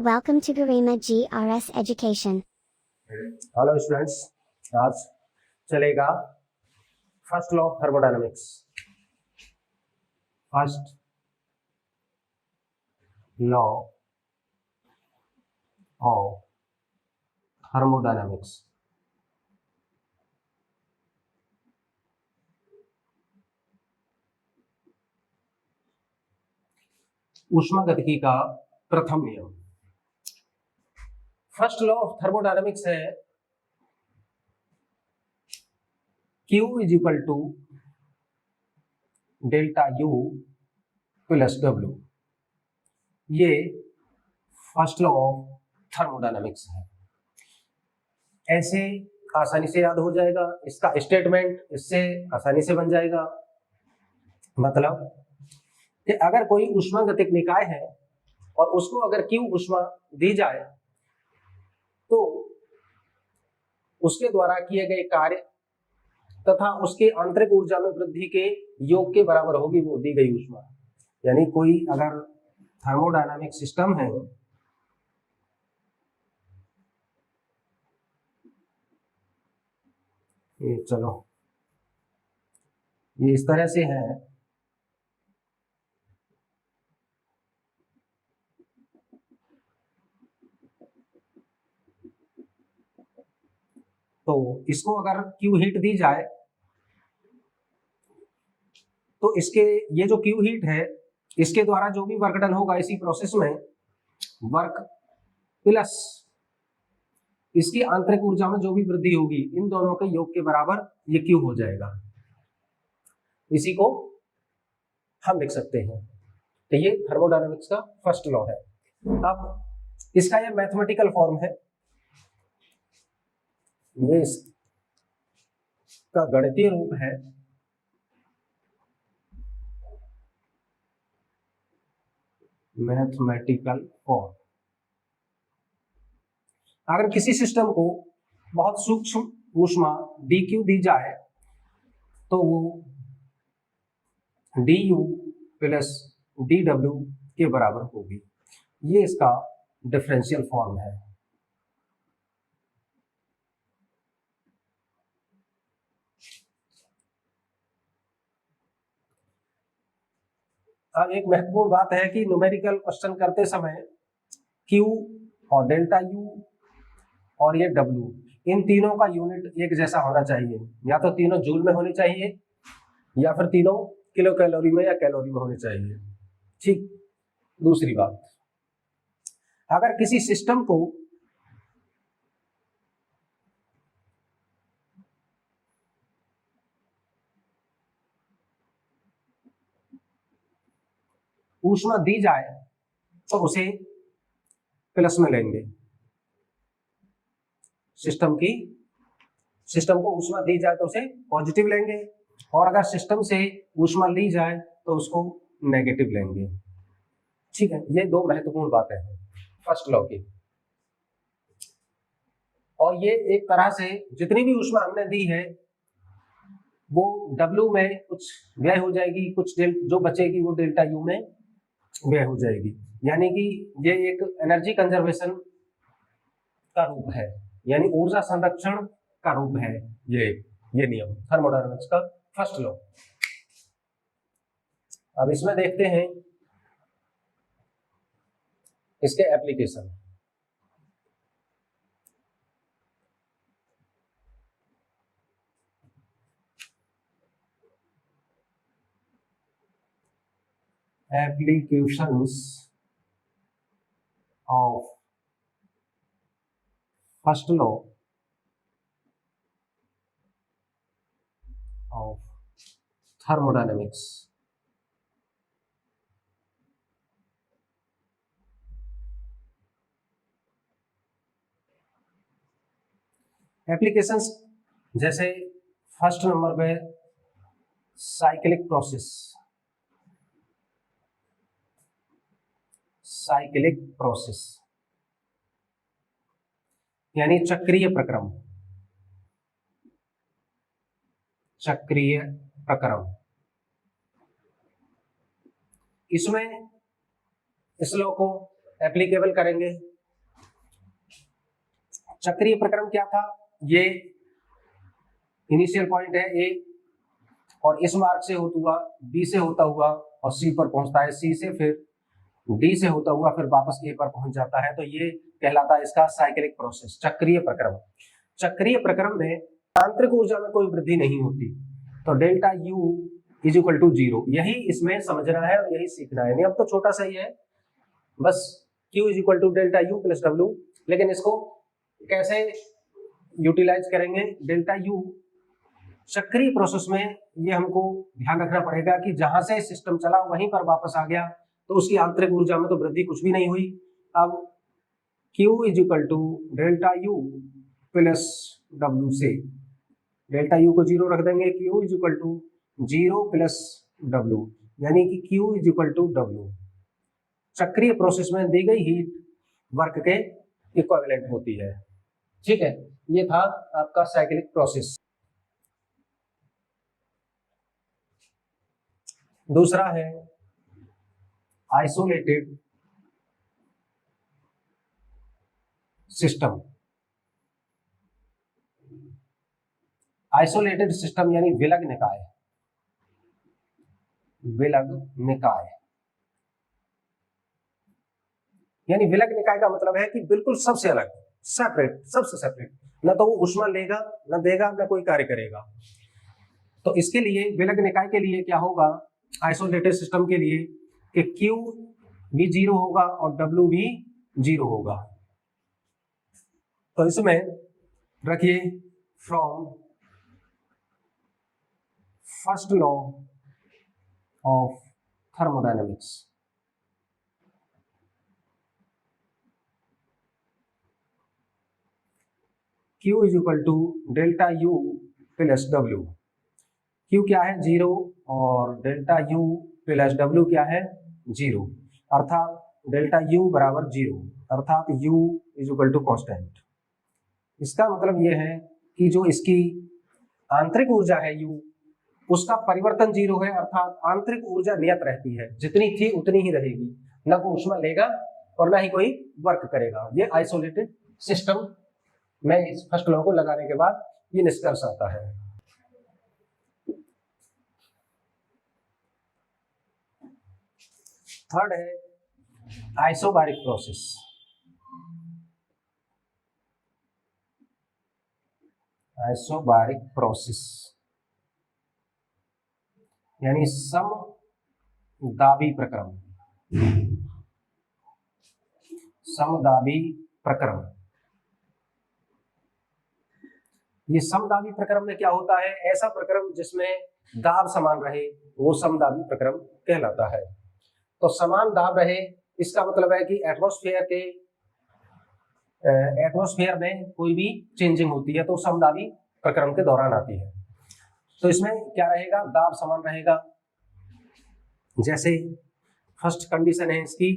Welcome to Garima GRS Education. Hello students, आज चलेगा first law of thermodynamics. First law of thermodynamics. ऊष्मागतिकी का प्रथम नियम। फर्स्ट लॉ ऑफ थर्मोडायनामिक्स है Q is equal to delta U plus W। ये first law of thermodynamics है। ऐसे आसानी से याद हो जाएगा, इसका स्टेटमेंट इससे आसानी से बन जाएगा। मतलब कि अगर कोई ऊष्मागतिक निकाय है और उसको अगर Q ऊष्मा दी जाए तो उसके द्वारा किए गए कार्य तथा उसके आंतरिक ऊर्जा में वृद्धि के योग के बराबर होगी वो दी गई ऊष्मा। यानी कोई अगर थर्मोडायनामिक सिस्टम है, ये चलो ये इस तरह से है, तो इसको अगर क्यू हीट दी जाए तो इसके ये जो क्यू हीट है इसके द्वारा जो भी वर्क डन होगा इसी प्रोसेस में, वर्क प्लस इसकी आंतरिक ऊर्जा में जो भी वृद्धि होगी, इन दोनों के योग के बराबर ये क्यू हो जाएगा। इसी को हम लिख सकते हैं। तो ये थर्मोडायनामिक्स का फर्स्ट लॉ है। अब इसका ये मैथमेटिकल फॉर्म है, ये इसका गणितीय रूप है। Mathematical form. अगर किसी सिस्टम को बहुत सूक्ष्म ऊष्मा dQ दी जाए तो वो du प्लस dW के बराबर होगी। ये इसका डिफरेंशियल फॉर्म है। अब एक महत्वपूर्ण बात है कि न्यूमेरिकल क्वेश्चन करते समय Q और डेल्टा U और ये W, इन तीनों का यूनिट एक जैसा होना चाहिए। या तो तीनों जूल में होने चाहिए या फिर तीनों किलो कैलोरी में या कैलोरी में होने चाहिए। ठीक। दूसरी बात, अगर किसी सिस्टम को ऊष्मा दी जाए तो उसे प्लस में लेंगे। सिस्टम को ऊष्मा दी जाए तो उसे पॉजिटिव लेंगे, और अगर सिस्टम से ऊष्मा ली जाए तो उसको नेगेटिव लेंगे। ठीक है, ये दो महत्वपूर्ण बातें हैं फर्स्ट लॉ की। और ये एक तरह से जितनी भी ऊष्मा हमने दी है वो W में कुछ व्यय हो जाएगी, कुछ जो बचेगी वो डेल्टा U में व्यय हो जाएगी। यानी कि ये एक एनर्जी कंजर्वेशन का रूप है, यानी ऊर्जा संरक्षण का रूप है ये नियम थर्मोडायनामिक्स का फर्स्ट लॉ। अब इसमें देखते हैं इसके application. Applications of first law of thermodynamics. Applications जैसे फर्स्ट नंबर पे साइक्लिक प्रोसेस यानी चक्रीय प्रक्रम। इसमें इस लॉ को एप्लीकेबल करेंगे चक्रीय प्रक्रम क्या था, ये इनिशियल पॉइंट है ए और इस मार्ग से होता हुआ बी से होता हुआ और सी पर पहुंचता है, सी से फिर डी से होता हुआ फिर वापस ए पर पहुंच जाता है। तो ये कहलाता है इसका साइक्लिक प्रोसेस, चक्रीय प्रक्रम। चक्रीय प्रक्रम में आंतरिक ऊर्जा में कोई वृद्धि नहीं होती, तो delta U is equal to 0, यही इसमें समझना है और यही सीखना है। नियम तो छोटा सा ही है, बस Q is equal to delta U plus W, लेकिन इसको कैसे यूटिलाइज करेंगे, डेल्टा यू चक्रीय प्रोसेस में ये हमको ध्यान रखना पड़ेगा कि जहां से सिस्टम चला वहीं पर वापस आ गया, तो उसकी आंतरिक ऊर्जा में तो वृद्धि कुछ भी नहीं हुई। अब Q is equal to delta U plus W से डेल्टा यू को 0 रख देंगे, Q is equal to 0 plus W, यानी कि Q is equal to W चक्रीय प्रोसेस में दी गई हीट वर्क के इक्विवेलेंट होती है। ठीक है, ये था आपका साइक्लिक प्रोसेस। दूसरा है आइसोलेटेड सिस्टम। आइसोलेटेड सिस्टम यानी विलग निकाय। विलग निकाय यानी विलग निकाय का मतलब है कि बिल्कुल सबसे अलग, सेपरेट, सबसे सेपरेट, न तो वो ऊष्मा लेगा न देगा न कोई कार्य करेगा। तो इसके लिए विलग निकाय के लिए क्या होगा, आइसोलेटेड सिस्टम के लिए कि Q भी 0 होगा और W भी 0 होगा। तो इसमें रखिए from first law of thermodynamics, Q is equal to delta U plus W. Q क्या है 0 और डेल्टा U प्लस W क्या है 0, अर्थात डेल्टा U बराबर 0, अर्थात U is equal to constant. इसका मतलब यह है कि जो इसकी आंतरिक ऊर्जा है U, उसका परिवर्तन 0 है, अर्थात आंतरिक ऊर्जा नियत रहती है, जितनी थी उतनी ही रहेगी, न कोई ऊष्मा लेगा और न ही कोई वर्क करेगा। ये आइसोलेटेड सिस्टम में इस फर्स्ट लॉ को लगाने के बाद ये निष्कर्ष आता है। थर्ड है आइसोबारिक प्रोसेस। आइसोबारिक प्रोसेस यानी समदाबी प्रक्रम। समदाबी प्रक्रम, ये समदाबी प्रक्रम में क्या होता है, ऐसा प्रक्रम जिसमें दाब समान रहे वो समदाबी प्रक्रम कहलाता है। तो समान दाब रहे इसका मतलब है कि एटमॉस्फेयर में कोई भी चेंजिंग होती है तो समदाबी प्रक्रम के दौरान आती है। तो इसमें क्या रहेगा, दाब समान रहेगा। जैसे फर्स्ट कंडीशन है इसकी,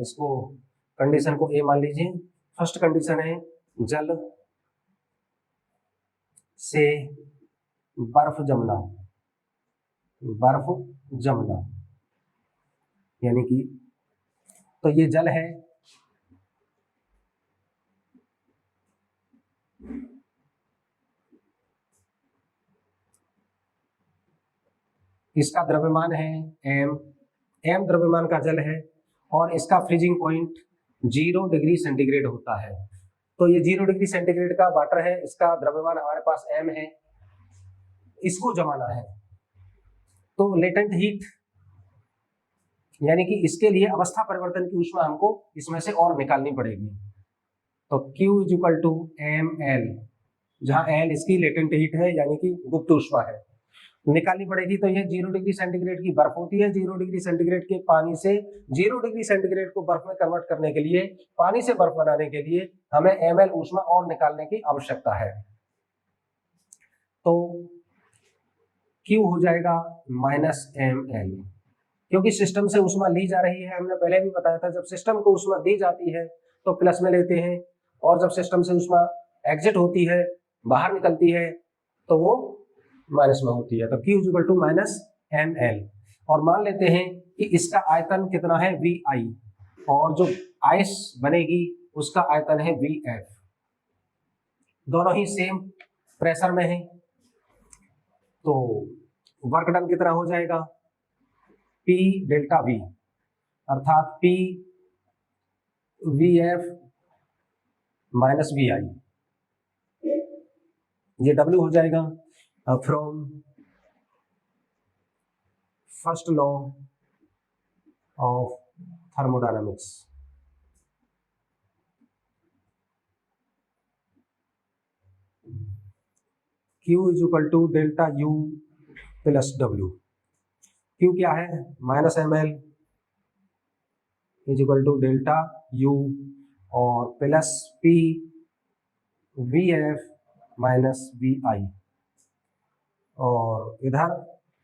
इसको कंडीशन को ए मान लीजिए। फर्स्ट कंडीशन है जल से बर्फ जमना, बर्फ जमना, यानी कि तो ये जल है, इसका द्रव्यमान है m द्रव्यमान का जल है और इसका फ्रीजिंग पॉइंट 0 डिग्री सेंटीग्रेड होता है। तो ये 0 डिग्री सेंटीग्रेड का वाटर है, इसका द्रव्यमान हमारे पास m है, इसको जमाना है। तो लेटेंट हीट यानी कि इसके लिए अवस्था परिवर्तन की ऊष्मा हमको इसमें से और निकालनी पड़ेगी। तो Q is equal to ml, जहां L इसकी लेटेंट हीट है यानी कि गुप्त ऊष्मा है, निकालनी पड़ेगी। तो ये 0 डिग्री सेंटीग्रेड की बर्फ होती है। 0 डिग्री सेंटीग्रेड के पानी से 0 डिग्री सेंटीग्रेड को बर्फ में कन्वर्ट करने के लिए, पानी से बर्फ बनाने के लिए हमें ml ऊष्मा और निकालने की आवश्यकता है। तो Q हो जाएगा -ml, क्योंकि सिस्टम से ऊष्मा ली जा रही है। हमने पहले भी बताया था, जब सिस्टम को ऊष्मा दी जाती है तो प्लस में लेते हैं, और जब सिस्टम से ऊष्मा एग्जिट होती है, बाहर निकलती है, तो वो माइनस में होती है। तो Q is equal to -ml। और मान लेते हैं कि इसका आयतन कितना है, Vi, और जो आइस बनेगी उसका आयतन है VF। दोनों ही सेम प्रेशर में है, तो वर्क डन कितना हो जाएगा, P डेल्टा V, अर्थात P VF माइनस VI, ये W हो जाएगा from first law of thermodynamics. Q is equal to delta U plus W। Q क्या है, minus ml is equal to delta U और plus P VF minus VI, और इधर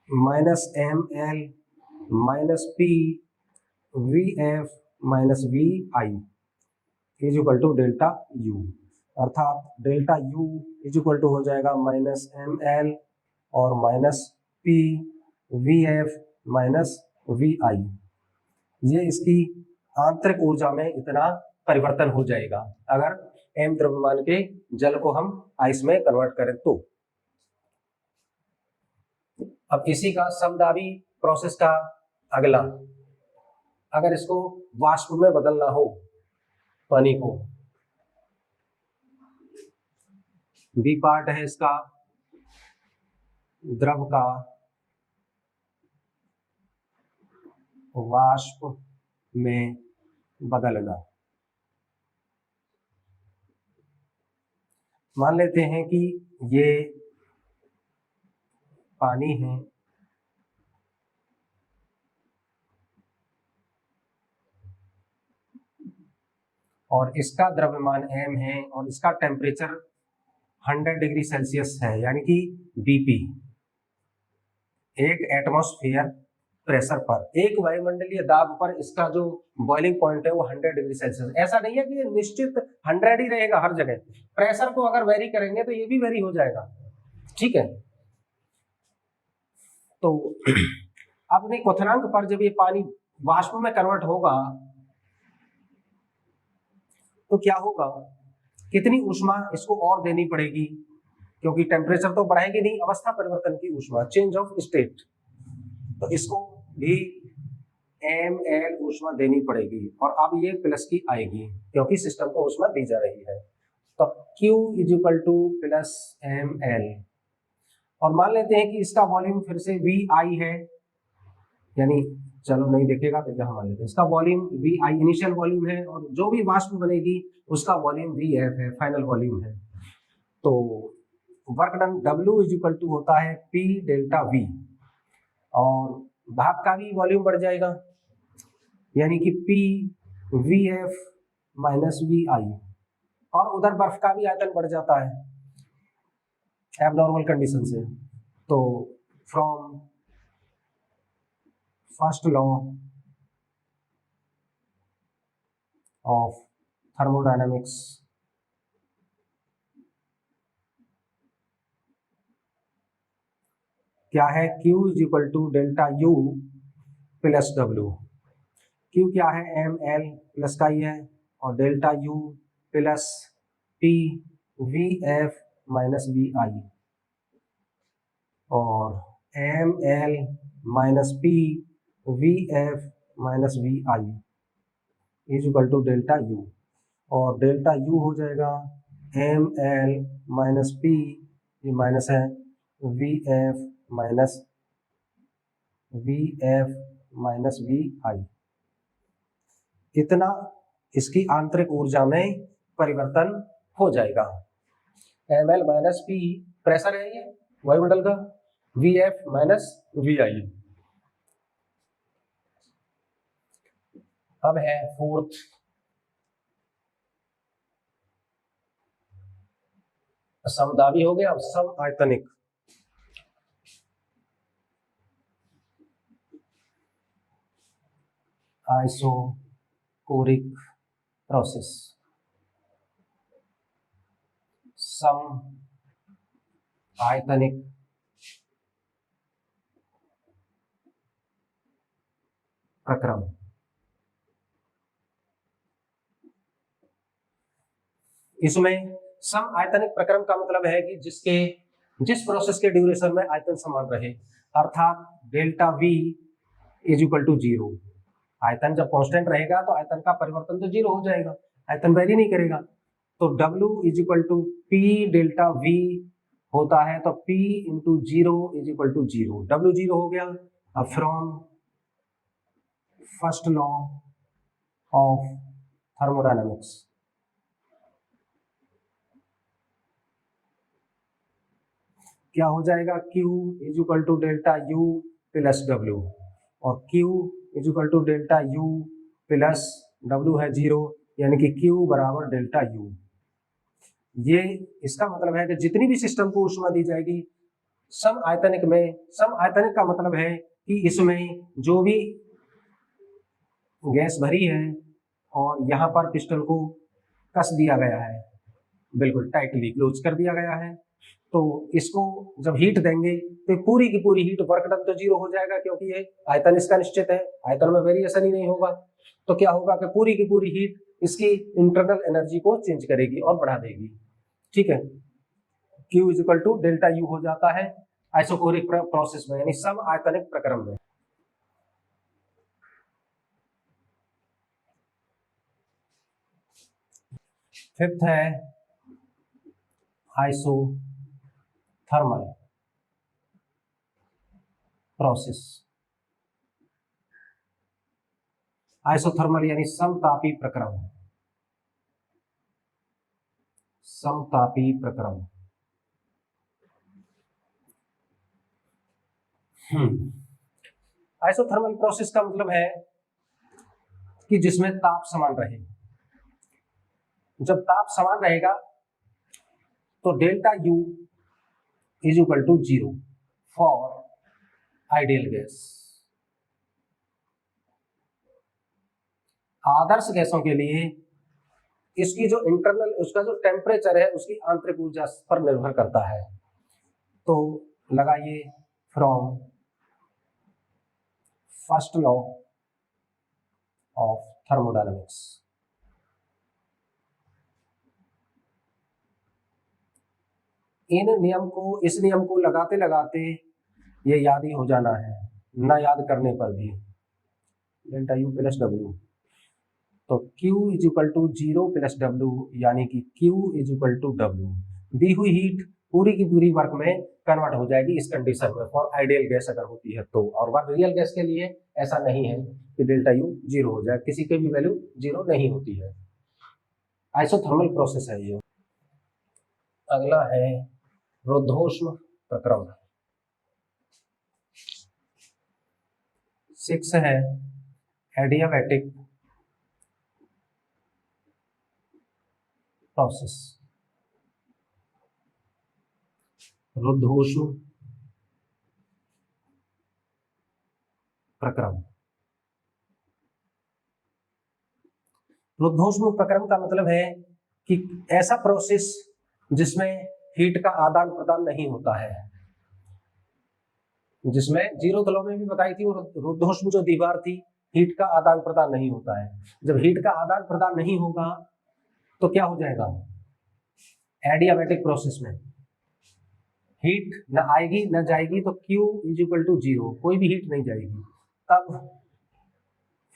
minus ml minus P VF minus VI is equal to delta U, अर्थात delta U is equal to हो जाएगा minus ml और minus P VF minus VI। ये इसकी आंतरिक ऊर्जा में इतना परिवर्तन हो जाएगा अगर m द्रव्यमान के जल को हम आइस में कन्वर्ट करें तो। अब इसी का समदाबी प्रोसेस का अगला, अगर इसको वाष्प में बदलना हो पानी को, बी पार्ट है इसका द्रव का वाष्प में बदलना। मान लेते हैं कि ये पानी है और इसका द्रव्यमान m है और इसका टेम्परेचर 100 डिग्री सेल्सियस है, यानी कि BP, एक एटमॉस्फेयर प्रेशर पर, एक वायुमंडलीय दाब पर इसका जो बॉइलिंग पॉइंट है वो 100 डिग्री सेल्सियस। ऐसा नहीं है कि ये निश्चित 100 ही रहेगा हर जगह, प्रेशर को अगर वेरी करेंगे तो ये भी वेरी हो जाएगा, ठीक है। तो अपने क्वथनांक पर जब ये पानी वाष्प में कन्वर्ट होगा तो क्या होगा, कितनी ऊष्मा इसको और देनी पड़ेगी, क्योंकि टेम्परेचर तो बढ़ाएगी नहीं, अवस्था परिवर्तन की ऊष्मा, चेंज ऑफ स्टेट, तो इसको भी ml ऊष्मा देनी पड़ेगी और अब ये प्लस की आएगी क्योंकि सिस्टम को ऊष्मा दी जा रही है। तो Q is equal two plus ml, और मान लेते हैं कि इसका वॉल्यूम फिर से VI है, यानी चलो नहीं देखेगा तो यहाँ मान लेते हैं इसका वॉल्यूम VI इनिशियल वॉल्यूम है और जो भी वाष्प बनेगी उसका वॉल्यूम VF है, फाइनल वॉल्यूम है। तो work done W is equal to होता है P डेल्टा V, और भाप का भी वॉल्यूम बढ़ जाएगा यानी कि P VF माइनस VI, और उधर बर्फ का भी आयतन बढ़ जाता है एबनॉर्मल कंडीशन से। तो from first law of thermodynamics क्या है, Q is equal to delta U plus W। Q क्या है, ml प्लस का ही है, और delta U plus P VF minus VI, और ml minus P VF minus VI is equal to delta U, और डेल्टा U हो जाएगा ml माइनस P, ये माइनस है, VF माइनस VI, इतना इसकी आंतरिक ऊर्जा में परिवर्तन हो जाएगा। ml माइनस P प्रेशर है ये वायुमंडल का, VF माइनस VI। अब है फोर्थ, समदाबी हो गया, सम आयतनिक। आइसोकोरिक प्रोसेस, सम आयतनिक प्रक्रम। इसमें सम आयतनिक प्रक्रम का मतलब है कि जिस प्रोसेस के ड्यूरेशन में आयतन समान रहे, अर्थात delta V is equal to zero. आयतन जब कांस्टेंट रहेगा तो आयतन का परिवर्तन तो जीरो हो जाएगा, आयतन वेरी नहीं करेगा। तो W is equal to P delta V होता है, तो P into zero is equal to zero. W zero हो गया। अब from first law of thermodynamics, क्या हो जाएगा, Q is equal to delta U plus W, और Q is equal to delta U plus W है जीरो, यानी कि Q बराबर डेल्टा U। ये इसका मतलब है कि जितनी भी सिस्टम को ऊष्मा दी जाएगी सम आयतनिक में, सम आयतनिक का मतलब है कि इसमें जो भी गैस भरी है और यहाँ पर पिस्टन को कस दिया गया है, बिल्कुल टाइटली क्लोज कर दिया गया है, तो इसको जब हीट देंगे तो पूरी की पूरी हीट, वर्क डन तो जीरो हो जाएगा क्योंकि ये आयतन इसका निश्चित है, आयतन में वेरिएशन ही नहीं होगा। तो क्या होगा कि पूरी की पूरी हीट इसकी इंटरनल एनर्जी को चेंज करेगी और बढ़ा देगी। ठीक है, Q is equal to delta U हो जाता है आइसोकोरिक प्रोसेस में, यानी सम आयतनिक प्रक्रम में। फिफ्थ है आइसोथर्मल प्रोसेस। आइसोथर्मल यानी समतापी प्रक्रम, समतापी प्रक्रम। आइसोथर्मल प्रोसेस का मतलब है कि जिसमें ताप समान रहे। जब ताप समान रहेगा तो delta U is equal to zero for ideal gas. आदर्श गैसों के लिए इसकी जो इंटरनल, उसका जो टेम्परेचर है उसकी आंतरिक ऊर्जा पर निर्भर करता है। तो लगाइए from first law of thermodynamics, इस नियम को लगाते लगाते ये याद ही हो जाना है, ना याद करने पर भी, डेल्टा U प्लस W। तो Q is equal to zero plus W, यानी कि Q is equal to W। दी हुई हीट पूरी की पूरी वर्क में कन्वर्ट हो जाएगी इस कंडीशन में, फॉर आइडियल गैस अगर होती है तो। और वर्क रियल गैस के लिए ऐसा नहीं है कि डेल्टा U जीरो हो जाए, किसी की भी वैल्यू जीरो नहीं होती है। आइसोथर्मल प्रोसेस है ये। अगला है रुद्धोष्म प्रक्रम। 6 है एडियाबैटिक प्रोसेस। रुद्धोष्म प्रक्रम। रुद्धोष्म प्रक्रम का मतलब है कि ऐसा प्रोसेस जिसमें हीट का आदान प्रदान नहीं होता है, जिसमें जीरो लॉ में भी बताई थी, रुद्धोष्म जो दीवार थी, हीट का आदान प्रदान नहीं होता है। जब हीट का आदान प्रदान नहीं होगा तो क्या हो जाएगा, एडियाबैटिक प्रोसेस में हीट न आएगी न जाएगी, तो Q is equal to zero, कोई भी हीट नहीं जाएगी। तब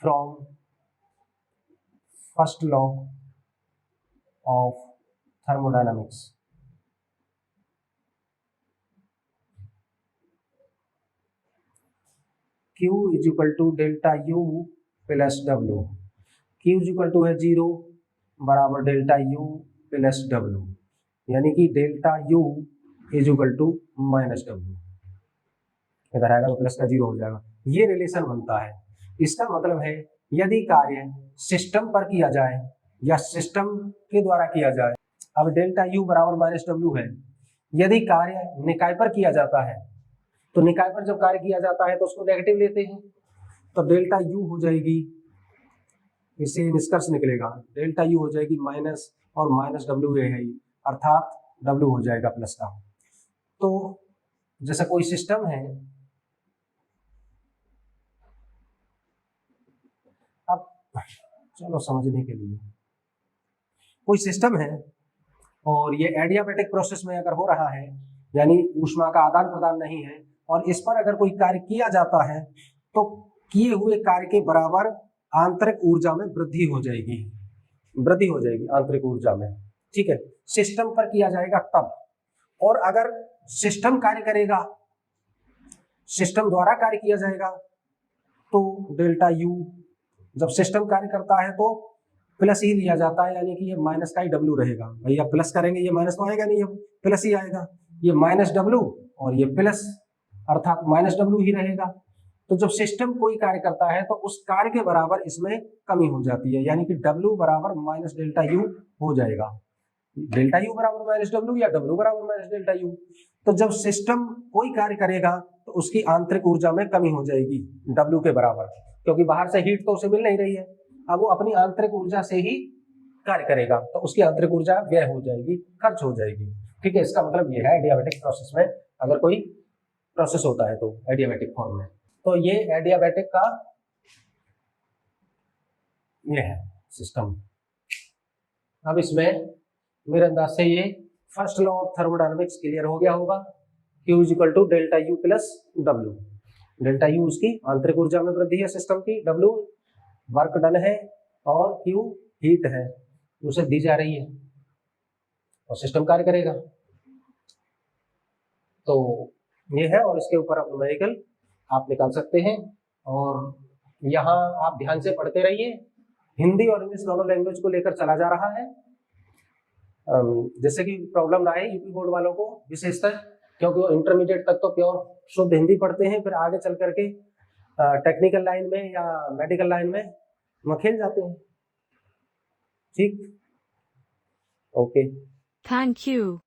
from first law of thermodynamics, Q is equal to delta U plus W। Q is equal to है जीरो बराबर डेल्टा U प्लस W, यानी कि delta U is equal to minus W। इधर आएगा तो प्लस का जीरो हो जाएगा। ये रिलेशन बनता है। इसका मतलब है यदि कार्य सिस्टम पर किया जाए या सिस्टम के द्वारा किया जाए, अब डेल्टा U बराबर माइनस W है। यदि कार्य निकाय पर किया जाता है तो निकाय पर जब कार्य किया जाता है तो उसको नेगेटिव लेते हैं, तो डेल्टा U हो जाएगी, इससे निष्कर्ष निकलेगा डेल्टा U हो जाएगी माइनस, और माइनस W है, अर्थात W हो जाएगा प्लस का। तो जैसा कोई सिस्टम है, अब चलो समझने के लिए, कोई सिस्टम है और ये एडियाबैटिक प्रोसेस में अगर हो रहा है, यानी ऊष्मा का आदान प्रदान नहीं है, और इस पर अगर कोई कार्य किया जाता है तो किए हुए कार्य के बराबर आंतरिक ऊर्जा में वृद्धि हो जाएगी, वृद्धि हो जाएगी आंतरिक ऊर्जा में। ठीक है, सिस्टम पर किया जाएगा तब। और अगर सिस्टम कार्य करेगा, सिस्टम द्वारा कार्य किया जाएगा, तो डेल्टा यू, जब सिस्टम कार्य करता है तो प्लस ही लिया जाता है, यानी कि ये माइनस का ही डब्ल्यू रहेगा। भैया प्लस करेंगे ये माइनस तो आएगा नहीं, ये प्लस ही आएगा। ये माइनस डब्ल्यू और ये प्लस, अर्थात माइनस डब्ल्यू ही रहेगा। तो जब सिस्टम कोई कार्य करता है तो उस कार्य के बराबर इसमें कमी हो जाती है, यानी कि डब्ल्यू बराबर माइनस डेल्टा यू हो जाएगा। डेल्टा यू बराबर माइनस डब्ल्यू या डब्ल्यू बराबर माइनस डेल्टा यू। तो जब सिस्टम कोई कार्य करेगा तो उसकी आंतरिक ऊर्जा में कमी हो जाएगी डब्ल्यू के बराबर, क्योंकि बाहर से हीट तो उसे मिल नहीं रही है, अब वो अपनी आंतरिक ऊर्जा से ही कार्य करेगा, तो उसकी आंतरिक ऊर्जा व्यय हो जाएगी, खर्च हो जाएगी। ठीक है, इसका मतलब ये है एडियाबैटिक प्रोसेस में अगर कोई प्रोसेस होता है तो एडियाबैटिक फॉर्म में। तो ये एडियाबैटिक का ये है सिस्टम। अब इसमें मेरे अंदाज से ये first law of thermodynamics clear हो गया होगा। Q is equal to delta U plus W. Delta U उसकी आंतरिक ऊर्जा में वृद्धि है सिस्टम की, डब्ल्यू वर्क डन है, और Q हीट है उसे दी जा रही है, और सिस्टम कार्य करेगा। तो ये है, और इसके ऊपर आप न्यूमेरिकल आप निकाल सकते हैं। और यहाँ आप ध्यान से पढ़ते रहिए, हिंदी और इंग्लिश दोनों लैंग्वेज को लेकर चला जा रहा है, जैसे कि प्रॉब्लम ना आए यूपी बोर्ड वालों को विशेषतः, क्योंकि वो इंटरमीडिएट तक तो प्योर शुद्ध हिंदी पढ़ते हैं, फिर आगे चल करके टेक्निकल लाइन में या मेडिकल लाइन में वो खेल जाते हैं। ठीक, ओके, थैंक यू।